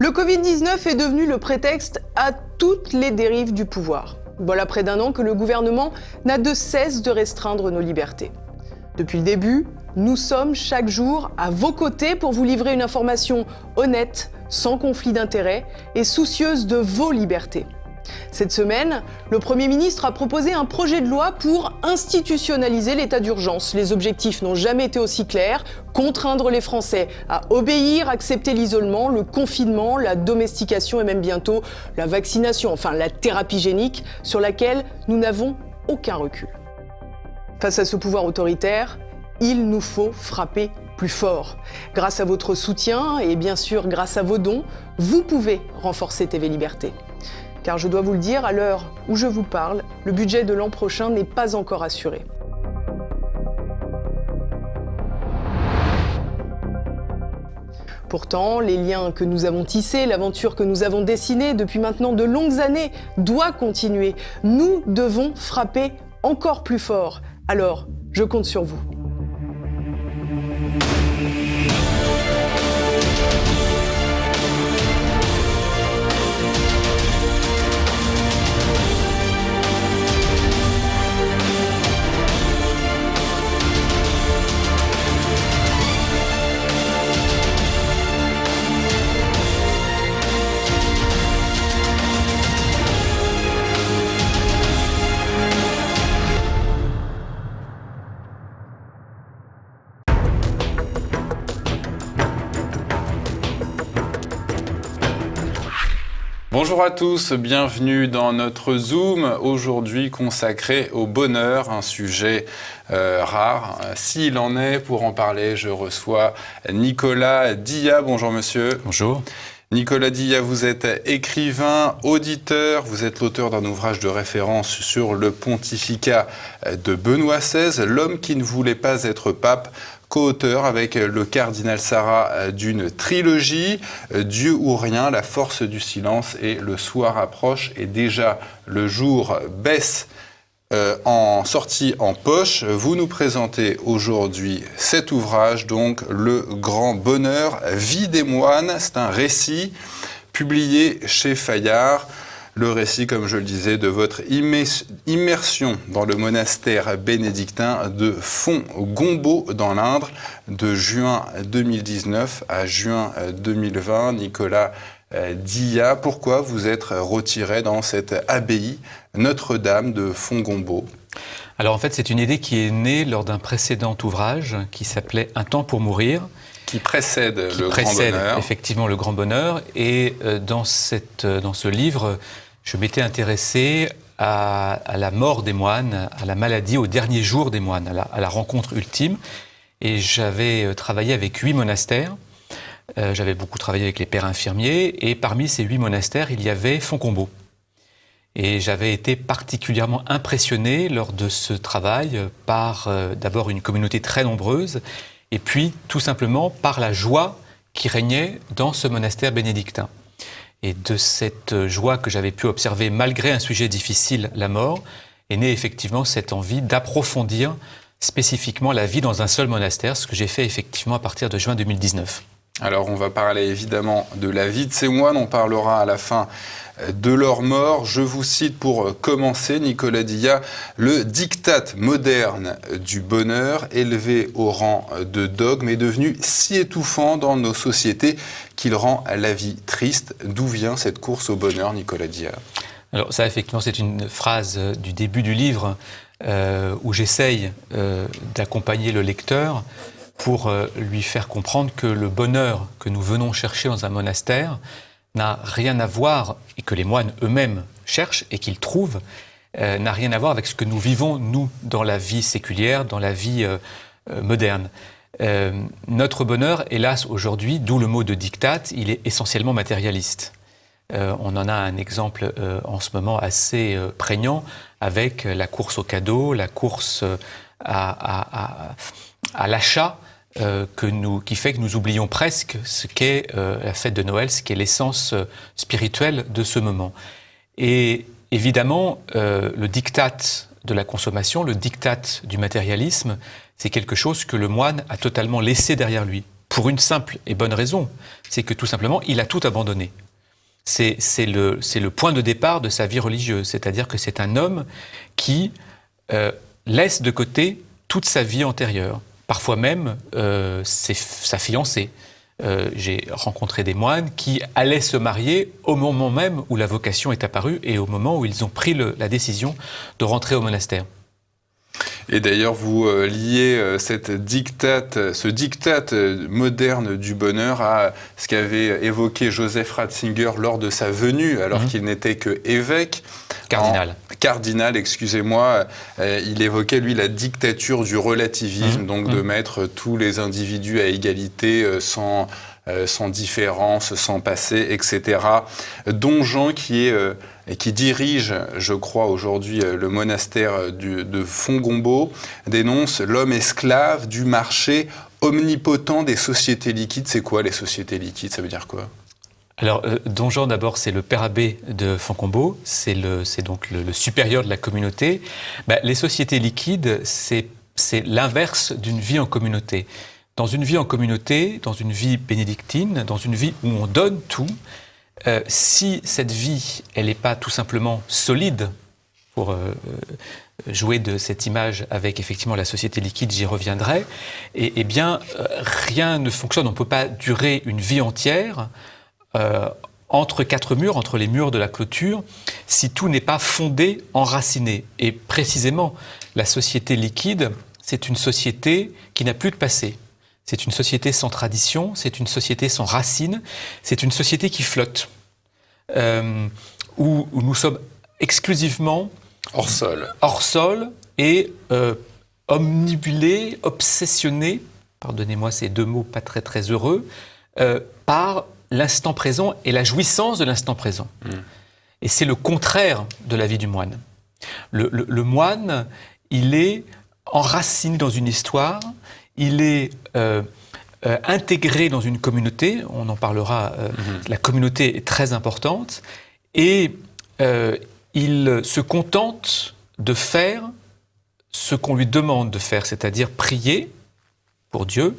Le Covid-19 est devenu le prétexte à toutes les dérives du pouvoir. Voilà près d'un an que le gouvernement n'a de cesse de restreindre nos libertés. Depuis le début, nous sommes chaque jour à vos côtés pour vous livrer une information honnête, sans conflit d'intérêts et soucieuse de vos libertés. Cette semaine, le Premier ministre a proposé un projet de loi pour institutionnaliser l'état d'urgence. Les objectifs n'ont jamais été aussi clairs. Contraindre les Français à obéir, accepter l'isolement, le confinement, la domestication et même bientôt la vaccination, enfin la thérapie génique, sur laquelle nous n'avons aucun recul. Face à ce pouvoir autoritaire, il nous faut frapper plus fort. Grâce à votre soutien et bien sûr grâce à vos dons, vous pouvez renforcer TV Liberté. Car je dois vous le dire, à l'heure où je vous parle, le budget de l'an prochain n'est pas encore assuré. Pourtant, les liens que nous avons tissés, l'aventure que nous avons dessinée depuis maintenant de longues années doit continuer. Nous devons frapper encore plus fort. Alors, je compte sur vous. Bonjour à tous, bienvenue dans notre Zoom, aujourd'hui consacré au bonheur, un sujet rare. S'il en est, pour en parler, je reçois Nicolas Dilla. Bonjour monsieur. Bonjour. Nicolas Dilla, vous êtes écrivain, auditeur, vous êtes l'auteur d'un ouvrage de référence sur le pontificat de Benoît XVI, l'homme qui ne voulait pas être pape, co-auteur avec le cardinal Sarah d'une trilogie, Dieu ou rien, la force du silence et le soir approche et déjà le jour baisse en sortie en poche. Vous nous présentez aujourd'hui cet ouvrage, donc Le Grand Bonheur, Vie des moines. C'est un récit publié chez Fayard. Le récit, comme je le disais, de votre immersion dans le monastère bénédictin de Font-Gombault dans l'Indre, de juin 2019 à juin 2020. Nicolas Dilla, pourquoi vous êtes retiré dans cette abbaye Notre-Dame de Font-Gombault ? Alors en fait, c'est une idée qui est née lors d'un précédent ouvrage qui s'appelait Un temps pour mourir. Qui précède le Grand Bonheur. Effectivement, le Grand Bonheur. Et dans ce livre, je m'étais intéressé à la mort des moines, à la maladie, aux derniers jours des moines, à la rencontre ultime. Et j'avais travaillé avec 8 monastères. J'avais beaucoup travaillé avec les pères infirmiers. Et parmi ces 8 monastères, il y avait Font-Gombault. Et j'avais été particulièrement impressionné lors de ce travail par d'abord une communauté très nombreuse, et puis tout simplement par la joie qui régnait dans ce monastère bénédictin. Et de cette joie que j'avais pu observer malgré un sujet difficile, la mort, est née effectivement cette envie d'approfondir spécifiquement la vie dans un seul monastère, ce que j'ai fait effectivement à partir de juin 2019. Alors on va parler évidemment de la vie de ces moines, on parlera à la fin de leur mort. Je vous cite pour commencer, Nicolas Dilla, le diktat moderne du bonheur, élevé au rang de dogme, est devenu si étouffant dans nos sociétés qu'il rend la vie triste. D'où vient cette course au bonheur, Nicolas Dilla ? Alors ça, effectivement, c'est une phrase du début du livre où j'essaye d'accompagner le lecteur pour lui faire comprendre que le bonheur que nous venons chercher dans un monastère n'a rien à voir, et que les moines eux-mêmes cherchent et qu'ils trouvent, n'a rien à voir avec ce que nous vivons, nous, dans la vie séculière, dans la vie moderne. Notre bonheur, hélas, aujourd'hui, d'où le mot de diktat, il est essentiellement matérialiste. On en a un exemple en ce moment assez prégnant avec la course aux cadeaux, la course à l'achat, qui fait que nous oublions presque ce qu'est la fête de Noël, ce qu'est l'essence spirituelle de ce moment. Et évidemment, le diktat de la consommation, le diktat du matérialisme, c'est quelque chose que le moine a totalement laissé derrière lui. pour une simple et bonne raison, c'est que tout simplement, il a tout abandonné. C'est le point de départ de sa vie religieuse, c'est-à-dire que c'est un homme qui laisse de côté toute sa vie antérieure, parfois même sa fiancée. J'ai rencontré des moines qui allaient se marier au moment même où la vocation est apparue et au moment où ils ont pris la décision de rentrer au monastère. Et d'ailleurs, vous liez ce diktat moderne du bonheur à ce qu'avait évoqué Joseph Ratzinger lors de sa venue, alors qu'il n'était que évêque. Cardinal, excusez-moi. Il évoquait, lui, la dictature du relativisme, donc de mettre tous les individus à égalité, sans différence, sans passé, etc. Don Jean, qui dirige, je crois, aujourd'hui le monastère de Fongombo, dénonce l'homme esclave du marché omnipotent des sociétés liquides. C'est quoi les sociétés liquides? Ça veut dire quoi? Alors, Don Jean, d'abord, c'est le père abbé de Fongombo, c'est donc le supérieur de la communauté. Les sociétés liquides, c'est l'inverse d'une vie en communauté. Dans une vie en communauté, dans une vie bénédictine, dans une vie où on donne tout, si cette vie, elle n'est pas tout simplement solide, pour jouer de cette image avec effectivement la société liquide, j'y reviendrai, et bien rien ne fonctionne, on ne peut pas durer une vie entière entre quatre murs, entre les murs de la clôture, si tout n'est pas fondé, enraciné. Et précisément, la société liquide, c'est une société qui n'a plus de passé. C'est une société sans tradition, c'est une société sans racines, c'est une société qui flotte, où nous sommes exclusivement hors sol et omnibulés, obsessionnés, pardonnez-moi ces deux mots pas très très heureux, par l'instant présent et la jouissance de l'instant présent. Et c'est le contraire de la vie du moine. Le moine, il est enraciné dans une histoire, il est intégré dans une communauté, on en parlera, la communauté est très importante, et il se contente de faire ce qu'on lui demande de faire, c'est-à-dire prier pour Dieu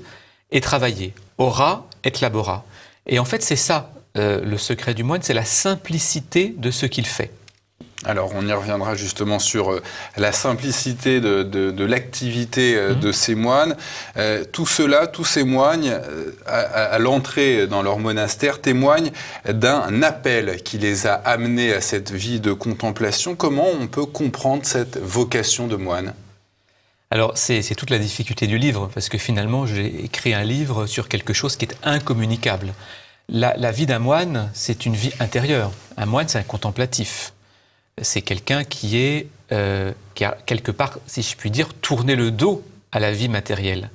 et travailler. Ora et labora. Et en fait, c'est ça, le secret du moine, c'est la simplicité de ce qu'il fait. Alors, on y reviendra justement sur la simplicité de l'activité de ces moines. Tous ces moines, à l'entrée dans leur monastère, témoignent d'un appel qui les a amenés à cette vie de contemplation. Comment on peut comprendre cette vocation de moine ? Alors, c'est toute la difficulté du livre, parce que finalement, j'ai écrit un livre sur quelque chose qui est incommunicable. La vie d'un moine, c'est une vie intérieure. Un moine, c'est un contemplatif. C'est quelqu'un qui a quelque part, si je puis dire, tourné le dos à la vie matérielle.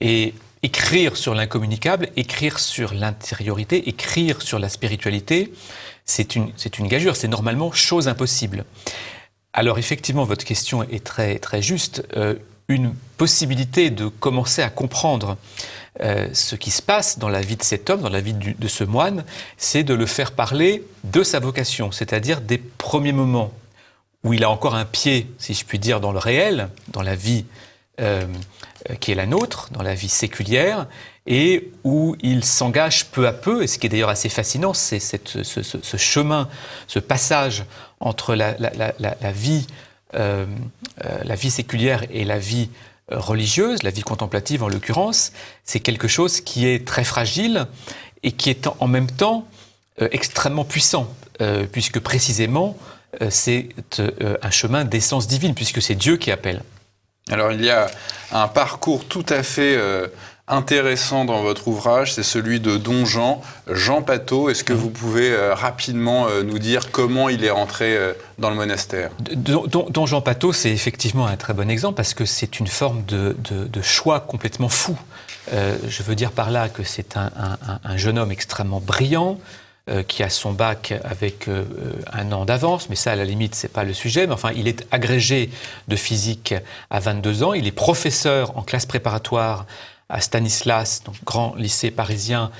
Et écrire sur l'incommunicable, écrire sur l'intériorité, écrire sur la spiritualité, c'est une gageure, c'est normalement chose impossible. Alors effectivement, votre question est très, très juste. Une possibilité de commencer à comprendre ce qui se passe dans la vie de cet homme, dans la vie de ce moine, c'est de le faire parler de sa vocation, c'est-à-dire des premiers moments où il a encore un pied, si je puis dire, dans le réel, dans la vie qui est la nôtre, dans la vie séculière, et où il s'engage peu à peu, et ce qui est d'ailleurs assez fascinant, c'est ce chemin, ce passage entre la vie séculière et la vie religieuse, la vie contemplative en l'occurrence, c'est quelque chose qui est très fragile et qui est en même temps extrêmement puissant, puisque précisément c'est un chemin d'essence divine, puisque c'est Dieu qui appelle. Alors il y a un parcours tout à fait intéressant dans votre ouvrage, c'est celui de Don Jean, Jean Patot. Est-ce que vous pouvez rapidement nous dire comment il est entré dans le monastère ? Don Jean Patot, c'est effectivement un très bon exemple parce que c'est une forme de choix complètement fou. Je veux dire par là que c'est un jeune homme extrêmement brillant, qui a son bac avec 1 an d'avance, mais ça, à la limite, c'est pas le sujet. Mais enfin, il est agrégé de physique à 22 ans. Il est professeur en classe préparatoire à Stanislas, donc grand lycée parisien,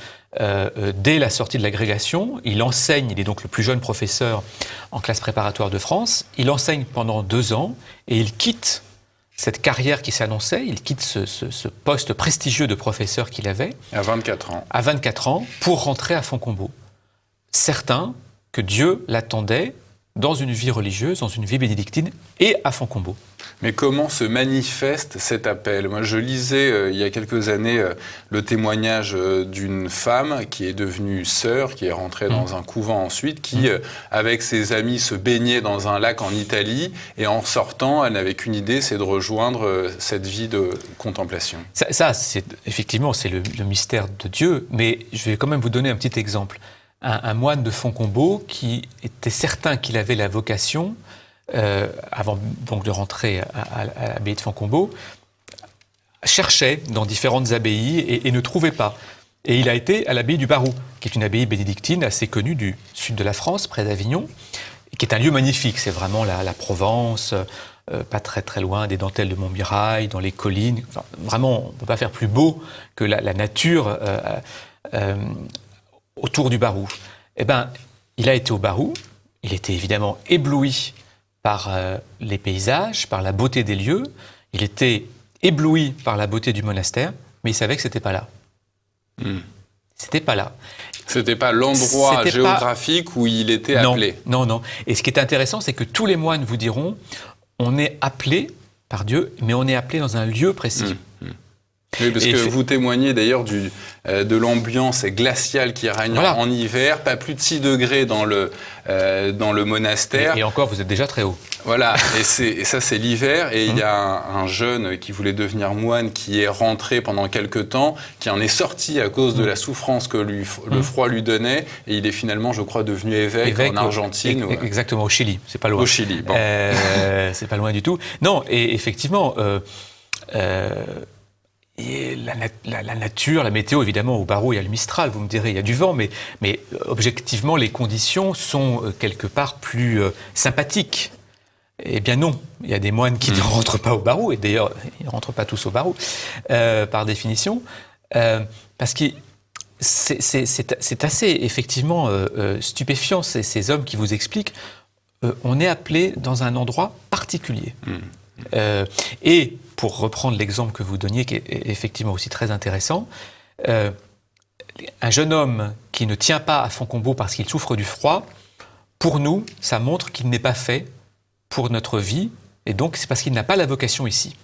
dès la sortie de l'agrégation. Il enseigne, il est donc le plus jeune professeur en classe préparatoire de France. Il enseigne pendant 2 ans et il quitte cette carrière qui s'annonçait, il quitte ce poste prestigieux de professeur qu'il avait. À 24 ans. À 24 ans, pour rentrer à Fontcombault. Certain que Dieu l'attendait dans une vie religieuse, dans une vie bénédictine et à Fontcombault. Mais comment se manifeste cet appel ? Moi, je lisais il y a quelques années le témoignage d'une femme qui est devenue sœur, qui est rentrée dans un couvent ensuite, qui, avec ses amis, se baignait dans un lac en Italie, et en sortant, elle n'avait qu'une idée, c'est de rejoindre cette vie de contemplation. Ça c'est, effectivement, c'est le mystère de Dieu, mais je vais quand même vous donner un petit exemple. Un moine de Fontcombault qui était certain qu'il avait la vocation, avant donc de rentrer à l'abbaye de Fontcombault, cherchait dans différentes abbayes et ne trouvait pas. Et il a été à l'abbaye du Barou, qui est une abbaye bénédictine assez connue du sud de la France, près d'Avignon, qui est un lieu magnifique. C'est vraiment la Provence, pas très très loin des dentelles de Montmirail, dans les collines. Enfin, vraiment, on ne peut pas faire plus beau que la nature autour du Barou. Eh bien, il a été au Barou. Il était évidemment ébloui par les paysages, par la beauté des lieux. Il était ébloui par la beauté du monastère, mais il savait que c'était pas là. C'était pas là. C'était pas l'endroit géographique où il était appelé. Non. Et ce qui est intéressant, c'est que tous les moines vous diront, on est appelé par Dieu, mais on est appelé dans un lieu précis. Oui, parce que vous témoignez d'ailleurs de l'ambiance glaciale qui règne en hiver, pas plus de 6 degrés dans le monastère. Et encore, vous êtes déjà très haut. Voilà, et ça c'est l'hiver, et il y a un jeune qui voulait devenir moine qui est rentré pendant quelques temps, qui en est sorti à cause de la souffrance que le froid lui donnait, et il est finalement, je crois, devenu évêque en Argentine. Exactement, au Chili, c'est pas loin. Au Chili, bon. C'est pas loin du tout. Non, et effectivement... Et la nature, la météo, évidemment, au Barou, il y a le Mistral, vous me direz, il y a du vent, mais objectivement, les conditions sont quelque part plus sympathiques. Eh bien non, il y a des moines qui ne rentrent pas au Barou, et d'ailleurs, ils ne rentrent pas tous au Barou, par définition, parce que c'est assez, effectivement, stupéfiant, ces hommes qui vous expliquent, on est appelé dans un endroit particulier. Et pour reprendre l'exemple que vous donniez, qui est effectivement aussi très intéressant, un jeune homme qui ne tient pas à Fontcombault parce qu'il souffre du froid, pour nous, ça montre qu'il n'est pas fait pour notre vie, et donc c'est parce qu'il n'a pas la vocation ici.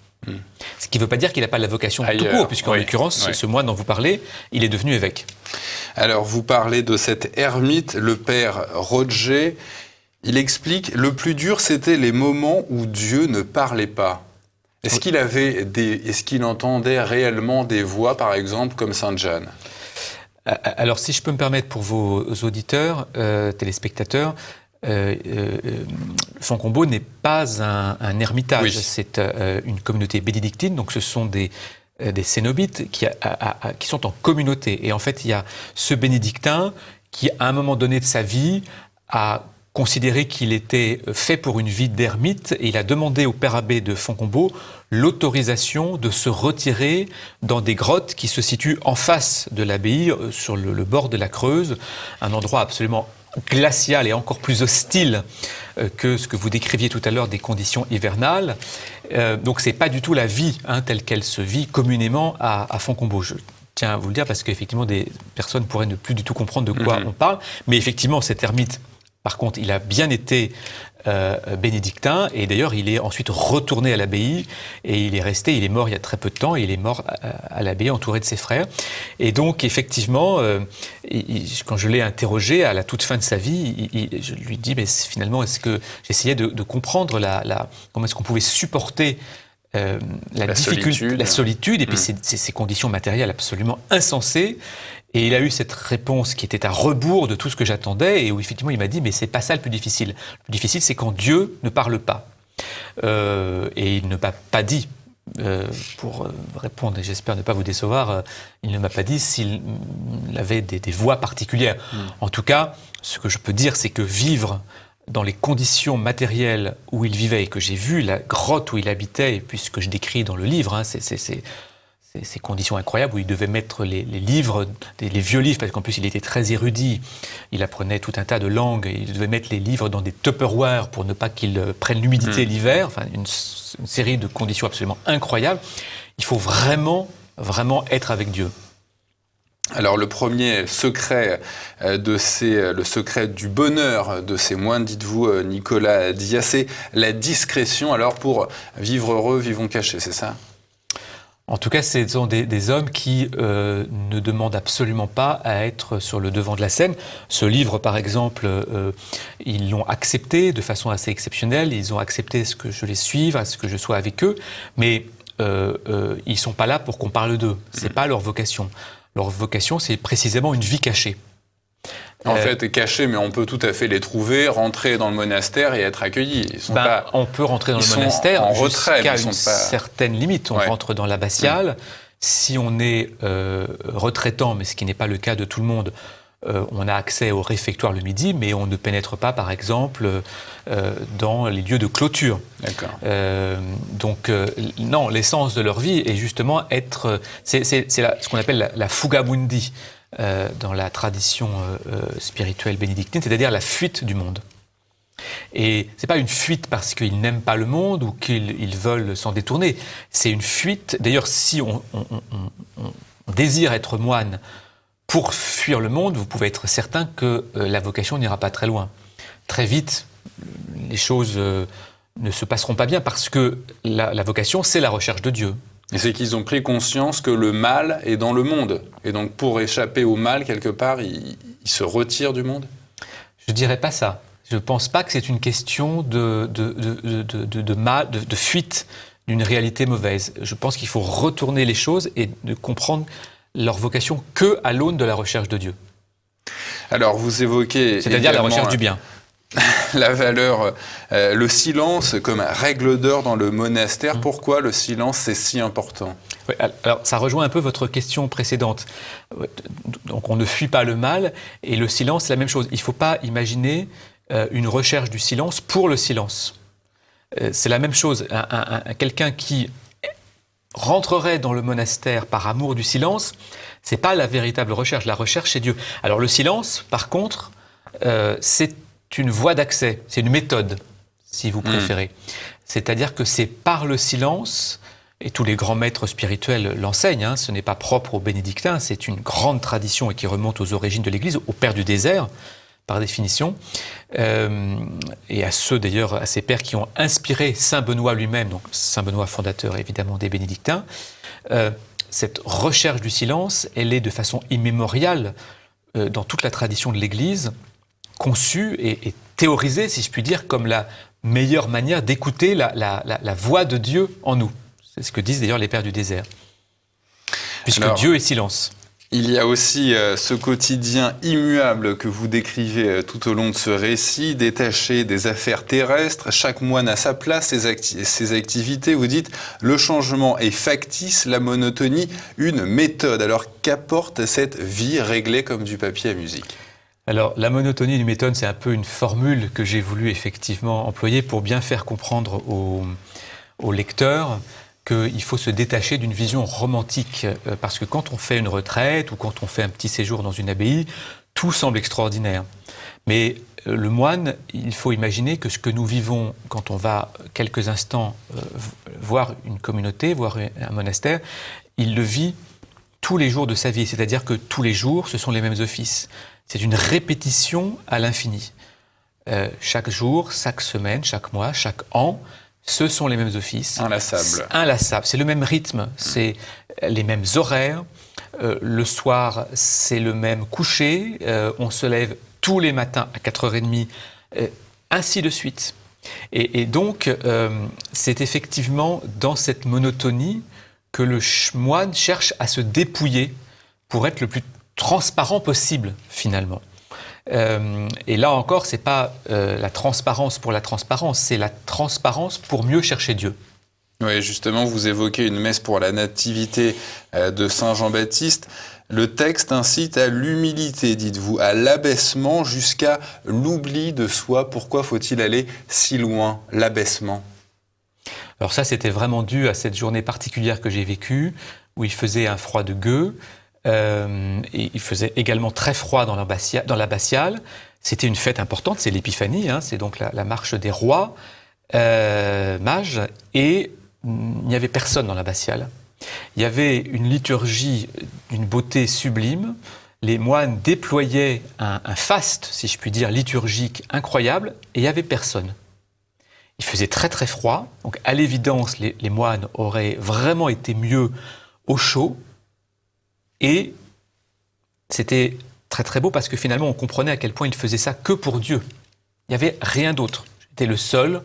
Ce qui ne veut pas dire qu'il n'a pas la vocation tout court, puisqu'en l'occurrence, ce moine dont vous parlez, il est devenu évêque. Alors, vous parlez de cet ermite, le père Roger. Il explique, le plus dur, c'était les moments où Dieu ne parlait pas. Est-ce qu'il entendait réellement des voix, par exemple, comme Sainte Jeanne ? Alors, si je peux me permettre pour vos auditeurs, téléspectateurs, Fontcombault n'est pas un ermitage, oui. C'est une communauté bénédictine, donc ce sont des cénobites qui sont en communauté. Et en fait, il y a ce bénédictin qui, à un moment donné de sa vie, a considéré qu'il était fait pour une vie d'ermite, et il a demandé au père abbé de Fontcombault l'autorisation de se retirer dans des grottes qui se situent en face de l'abbaye, sur le bord de la Creuse, un endroit absolument glacial et encore plus hostile que ce que vous décriviez tout à l'heure des conditions hivernales. Donc c'est pas du tout la vie telle qu'elle se vit communément à Fontcombault. Je tiens à vous le dire parce qu'effectivement des personnes pourraient ne plus du tout comprendre de quoi on parle, mais effectivement cet ermite, par contre, il a bien été bénédictin, et d'ailleurs, il est ensuite retourné à l'abbaye, et il est mort il y a très peu de temps, et il est mort à l'abbaye entouré de ses frères. Et donc, effectivement, quand je l'ai interrogé à la toute fin de sa vie, je lui dis, mais finalement, est-ce que j'essayais de comprendre comment est-ce qu'on pouvait supporter la difficulté, la solitude, et puis ces conditions matérielles absolument insensées. Et il a eu cette réponse qui était à rebours de tout ce que j'attendais, et où effectivement il m'a dit, mais c'est pas ça le plus difficile. Le plus difficile, c'est quand Dieu ne parle pas. Et il ne m'a pas dit, pour répondre, et j'espère ne pas vous décevoir, il ne m'a pas dit s'il avait des voies particulières. En tout cas, ce que je peux dire, c'est que vivre dans les conditions matérielles où il vivait, et que j'ai vu la grotte où il habitait, et puis ce que je décris dans le livre, c'est ces conditions incroyables où il devait mettre les livres, les vieux livres, parce qu'en plus il était très érudit, il apprenait tout un tas de langues, et il devait mettre les livres dans des Tupperware pour ne pas qu'ils prennent l'humidité l'hiver, enfin une série de conditions absolument incroyables. Il faut vraiment être avec Dieu. Alors le premier secret le secret du bonheur de ces moines, dites-vous Nicolas Diaz, c'est la discrétion. Alors pour vivre heureux, vivons cachés, c'est ça ? En tout cas, ce sont des hommes qui ne demandent absolument pas à être sur le devant de la scène. Ce livre, par exemple, ils l'ont accepté de façon assez exceptionnelle. Ils ont accepté ce que je les suive, à ce que je sois avec eux, mais ils ne sont pas là pour qu'on parle d'eux. Ce n'est pas leur vocation. Leur vocation, c'est précisément une vie cachée. En fait, cachés, mais on peut tout à fait les trouver, rentrer dans le monastère et être accueillis. On peut rentrer dans le monastère en retrait, jusqu'à une certaine limite. On rentre dans l'abbatiale. Si on est retraitant, mais ce qui n'est pas le cas de tout le monde, on a accès au réfectoire le midi, mais on ne pénètre pas, par exemple, dans les lieux de clôture. D'accord. Non, l'essence de leur vie est justement être... C'est ce qu'on appelle la fuga mundi dans la tradition spirituelle bénédictine, c'est-à-dire la fuite du monde. Et ce n'est pas une fuite parce qu'ils n'aiment pas le monde ou qu'ils veulent s'en détourner. C'est une fuite... D'ailleurs, si on désire être moine pour fuir le monde, vous pouvez être certain que la vocation n'ira pas très loin. Très vite, les choses ne se passeront pas bien parce que la vocation, c'est la recherche de Dieu. Et c'est qu'ils ont pris conscience que le mal est dans le monde. Et donc, pour échapper au mal, quelque part, ils se retirent du monde ? Je ne dirais pas ça. Je ne pense pas que c'est une question de fuite d'une réalité mauvaise. Je pense qu'il faut retourner les choses et de comprendre leur vocation que à l'aune de la recherche de Dieu. Alors, vous évoquez... C'est-à-dire la recherche du bien. La valeur, le silence comme règle d'or dans le monastère. Pourquoi le silence, c'est si important ? Oui, alors, ça rejoint un peu votre question précédente. Donc, on ne fuit pas le mal, et le silence, c'est la même chose. Il ne faut pas imaginer une recherche du silence pour le silence. C'est la même chose. Quelqu'un qui rentrerait dans le monastère par amour du silence, c'est pas la véritable recherche. La recherche, c'est Dieu. Alors, le silence, par contre, c'est une voie d'accès, c'est une méthode, si vous préférez. C'est-à-dire que c'est par le silence, et tous les grands maîtres spirituels l'enseignent, ce n'est pas propre aux bénédictins, c'est une grande tradition et qui remonte aux origines de l'Église, aux pères du désert, par définition, et à ceux d'ailleurs, à ces pères qui ont inspiré Saint Benoît lui-même, donc Saint Benoît fondateur évidemment des bénédictins. Cette recherche du silence, elle est de façon immémoriale dans toute la tradition de l'Église, conçue et théorisée, si je puis dire, comme la meilleure manière d'écouter la voix de Dieu en nous. C'est ce que disent d'ailleurs les pères du désert. Puisque alors, Dieu est silence. Il y a aussi ce quotidien immuable que vous décrivez tout au long de ce récit, détaché des affaires terrestres. Chaque moine a sa place, ses activités. Vous dites, le changement est factice, la monotonie, une méthode. Alors qu'apporte cette vie réglée comme du papier à musique ? Alors, la monotonie d'une méthode, c'est un peu une formule que j'ai voulu effectivement employer pour bien faire comprendre aux lecteurs qu'il faut se détacher d'une vision romantique. Parce que quand on fait une retraite ou quand on fait un petit séjour dans une abbaye, tout semble extraordinaire. Mais le moine, il faut imaginer que ce que nous vivons quand on va quelques instants voir une communauté, voir un monastère, il le vit tous les jours de sa vie. C'est-à-dire que tous les jours, ce sont les mêmes offices. C'est une répétition à l'infini. Chaque jour, chaque semaine, chaque mois, chaque an, ce sont les mêmes offices. Inlassables. Inlassables. C'est le même rythme, c'est les mêmes horaires. Le soir, c'est le même coucher. On se lève tous les matins à 4h30, ainsi de suite. Et donc, c'est effectivement dans cette monotonie que le moine cherche à se dépouiller pour être le plus transparent possible, finalement. Et là encore, ce n'est pas la transparence pour la transparence, c'est la transparence pour mieux chercher Dieu. Oui, justement, vous évoquez une messe pour la nativité de Saint Jean-Baptiste. Le texte incite à l'humilité, dites-vous, à l'abaissement jusqu'à l'oubli de soi. Pourquoi faut-il aller si loin, l'abaissement ? Alors ça, c'était vraiment dû à cette journée particulière que j'ai vécue, où il faisait un froid de gueux, et il faisait également très froid dans l'abbatiale. C'était une fête importante, c'est l'Épiphanie, hein, c'est donc la marche des rois mages, et il n'y avait personne dans l'abbatiale. Il y avait une liturgie d'une beauté sublime. Les moines déployaient un faste, si je puis dire, liturgique incroyable, et il n'y avait personne. Il faisait très très froid, donc à l'évidence, les moines auraient vraiment été mieux au chaud, et c'était très très beau parce que finalement on comprenait à quel point il faisait ça que pour Dieu. Il n'y avait rien d'autre. J'étais le seul.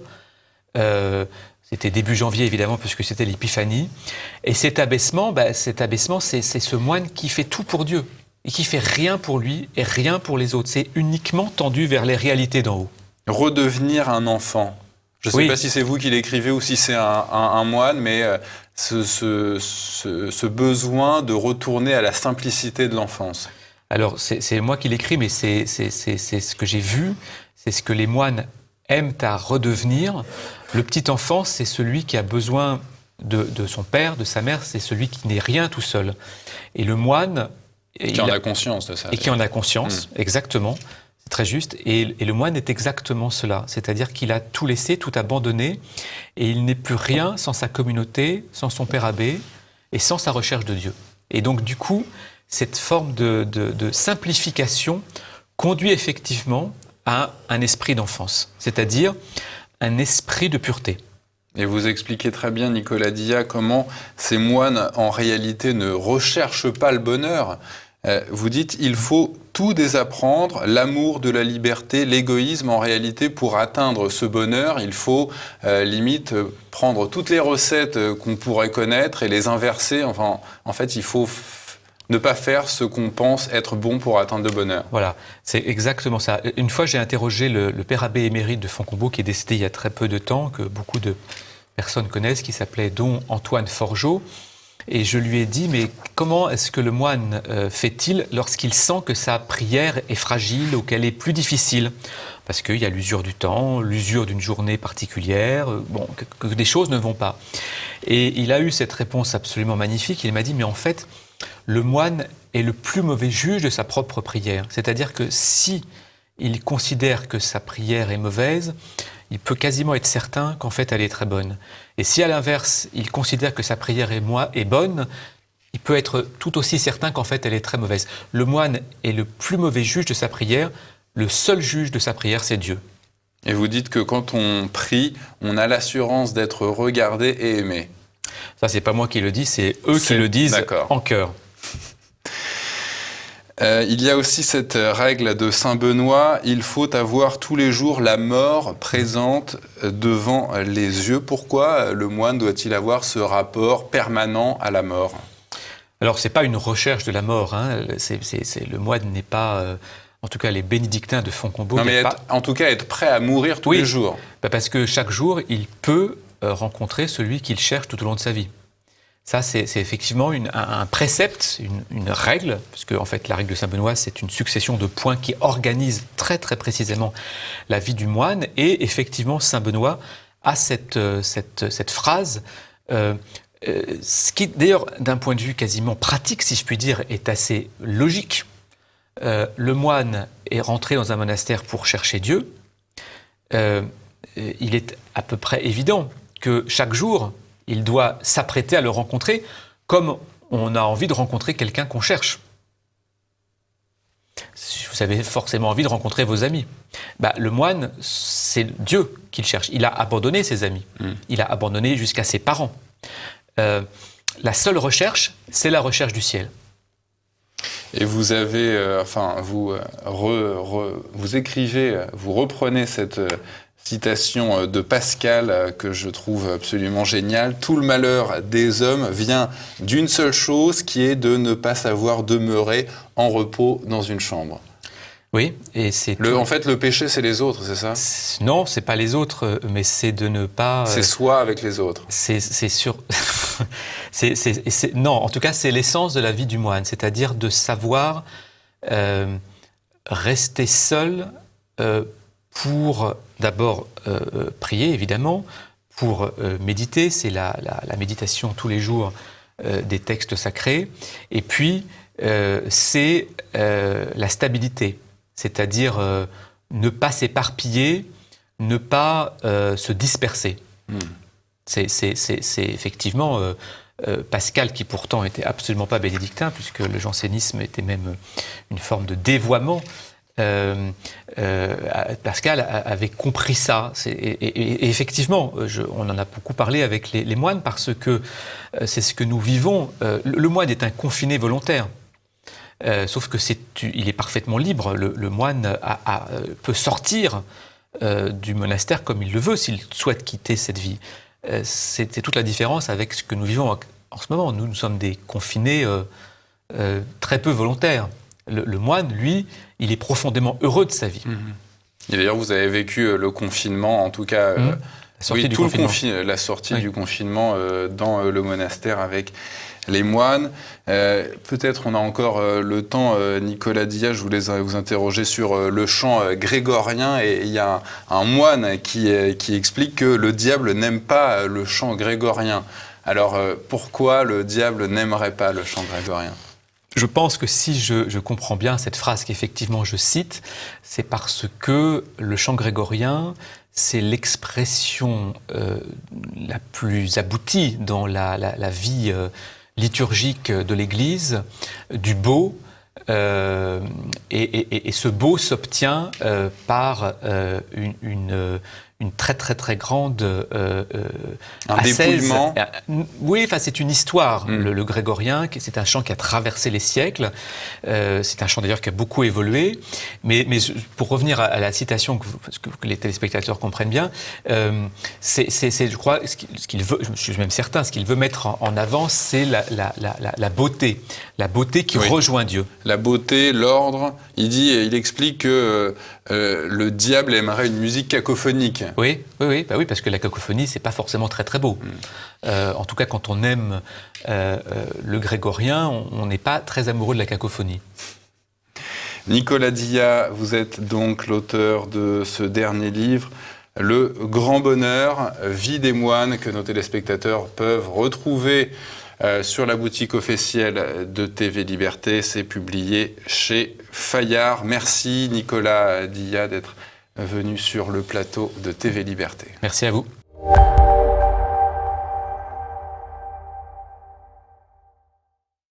C'était début janvier évidemment puisque c'était l'Épiphanie. Et cet abaissement, c'est ce moine qui fait tout pour Dieu et qui fait rien pour lui et rien pour les autres. C'est uniquement tendu vers les réalités d'en haut. Redevenir un enfant. Je ne sais pas si c'est vous qui l'écrivez ou si c'est un moine, mais ce besoin de retourner à la simplicité de l'enfance. Alors, c'est moi qui l'écris, mais c'est ce que j'ai vu, c'est ce que les moines aiment à redevenir. Le petit enfant, c'est celui qui a besoin de son père, de sa mère, c'est celui qui n'est rien tout seul. Et le moine... Qui en a conscience de ça. Et qui en a conscience, exactement. C'est très juste. Et le moine est exactement cela. C'est-à-dire qu'il a tout laissé, tout abandonné, et il n'est plus rien sans sa communauté, sans son père abbé, et sans sa recherche de Dieu. Et donc, du coup, cette forme de simplification conduit effectivement à un esprit d'enfance, c'est-à-dire un esprit de pureté. Et vous expliquez très bien, Nicolas Dillat, comment ces moines, en réalité, ne recherchent pas le bonheur. Vous dites, il faut tout désapprendre, l'amour de la liberté, l'égoïsme, en réalité, pour atteindre ce bonheur, il faut, limite, prendre toutes les recettes qu'on pourrait connaître et les inverser. Enfin, en fait, il faut ne pas faire ce qu'on pense être bon pour atteindre le bonheur. Voilà, c'est exactement ça. Une fois, j'ai interrogé le père abbé émérite de Fontcombault, qui est décédé il y a très peu de temps, que beaucoup de personnes connaissent, qui s'appelait Don Antoine Forgeot. Et je lui ai dit, mais comment est-ce que le moine fait-il lorsqu'il sent que sa prière est fragile ou qu'elle est plus difficile ? Parce qu'il y a l'usure du temps, l'usure d'une journée particulière, que des choses ne vont pas. Et il a eu cette réponse absolument magnifique. Il m'a dit, mais en fait, le moine est le plus mauvais juge de sa propre prière. C'est-à-dire que si il considère que sa prière est mauvaise, il peut quasiment être certain qu'en fait elle est très bonne. Et si à l'inverse, il considère que sa prière est bonne, il peut être tout aussi certain qu'en fait elle est très mauvaise. Le moine est le plus mauvais juge de sa prière. Le seul juge de sa prière, c'est Dieu. Et vous dites que quand on prie, on a l'assurance d'être regardé et aimé. Ça, c'est pas moi qui le dis, c'est eux qui le disent en chœur. Il y a aussi cette règle de Saint Benoît, il faut avoir tous les jours la mort présente devant les yeux. Pourquoi le moine doit-il avoir ce rapport permanent à la mort ? Alors, c'est pas une recherche de la mort. Hein. Le moine n'est pas... en tout cas, les bénédictins de Fontcombault... Non, mais en tout cas, être prêt à mourir tous les jours. Parce que chaque jour, il peut rencontrer celui qu'il cherche tout au long de sa vie. Ça, c'est effectivement un précepte, une règle, parce que en fait, la règle de Saint-Benoît, c'est une succession de points qui organisent très très précisément la vie du moine. Et effectivement, Saint-Benoît a cette phrase, ce qui, d'ailleurs, d'un point de vue quasiment pratique, si je puis dire, est assez logique. Le moine est rentré dans un monastère pour chercher Dieu. Il est à peu près évident que chaque jour, il doit s'apprêter à le rencontrer comme on a envie de rencontrer quelqu'un qu'on cherche. Vous avez forcément envie de rencontrer vos amis. Le moine, c'est Dieu qu'il cherche. Il a abandonné ses amis. Il a abandonné jusqu'à ses parents. La seule recherche, c'est la recherche du ciel. Et vous avez, vous écrivez, vous reprenez cette citation de Pascal que je trouve absolument géniale. Tout le malheur des hommes vient d'une seule chose, qui est de ne pas savoir demeurer en repos dans une chambre. Oui, et c'est... En fait, le péché, c'est les autres, c'est ça ? Non, c'est pas les autres, mais c'est de ne pas... C'est soi avec les autres. C'est sûr... Non, en tout cas, c'est l'essence de la vie du moine, c'est-à-dire de savoir rester seul pour d'abord prier, évidemment, pour méditer. C'est la méditation tous les jours des textes sacrés. Et puis, c'est la stabilité, c'est-à-dire ne pas s'éparpiller, ne pas se disperser. C'est effectivement Pascal, qui pourtant était absolument pas bénédictin, puisque le jansénisme était même une forme de dévoiement. Pascal avait compris ça. Et effectivement, on en a beaucoup parlé avec les moines, parce que c'est ce que nous vivons. Le moine est un confiné volontaire. Sauf que il est parfaitement libre. Le moine peut sortir du monastère comme il le veut, s'il souhaite quitter cette vie. C'est toute la différence avec ce que nous vivons en ce moment. Nous sommes des confinés très peu volontaires. Le moine, lui, il est profondément heureux de sa vie. Et d'ailleurs, vous avez vécu le confinement, en tout cas, la sortie du confinement. La sortie du confinement dans le monastère avec les moines. Peut-être on a encore le temps, Nicolas Dillat, je voulais vous interroger sur le chant grégorien. Et il y a un moine qui explique que le diable n'aime pas le chant grégorien. Alors, pourquoi le diable n'aimerait pas le chant grégorien ? Je pense que si je comprends bien cette phrase qu'effectivement je cite, c'est parce que le chant grégorien, c'est l'expression la plus aboutie dans la vie liturgique de l'Église, du beau, et ce beau s'obtient par une très très très grande dépouillement. Oui, enfin c'est une histoire. Le grégorien, c'est un chant qui a traversé les siècles. C'est un chant d'ailleurs qui a beaucoup évolué. Mais pour revenir à la citation, que les téléspectateurs comprennent bien, c'est je crois ce qu'il veut. Je suis même certain, ce qu'il veut mettre en avant, c'est la beauté qui rejoint Dieu. La beauté, l'ordre. Il explique que le diable aimerait une musique cacophonique. Oui, parce que la cacophonie, c'est pas forcément très très beau. En tout cas, quand on aime le grégorien, on n'est pas très amoureux de la cacophonie. Nicolas Dillat, vous êtes donc l'auteur de ce dernier livre, Le Grand Bonheur, Vie des moines, que nos téléspectateurs peuvent retrouver sur la boutique officielle de TV Liberté. C'est publié chez Fayard. Merci Nicolas Dillat d'être venu sur le plateau de TV Liberté. Merci à vous.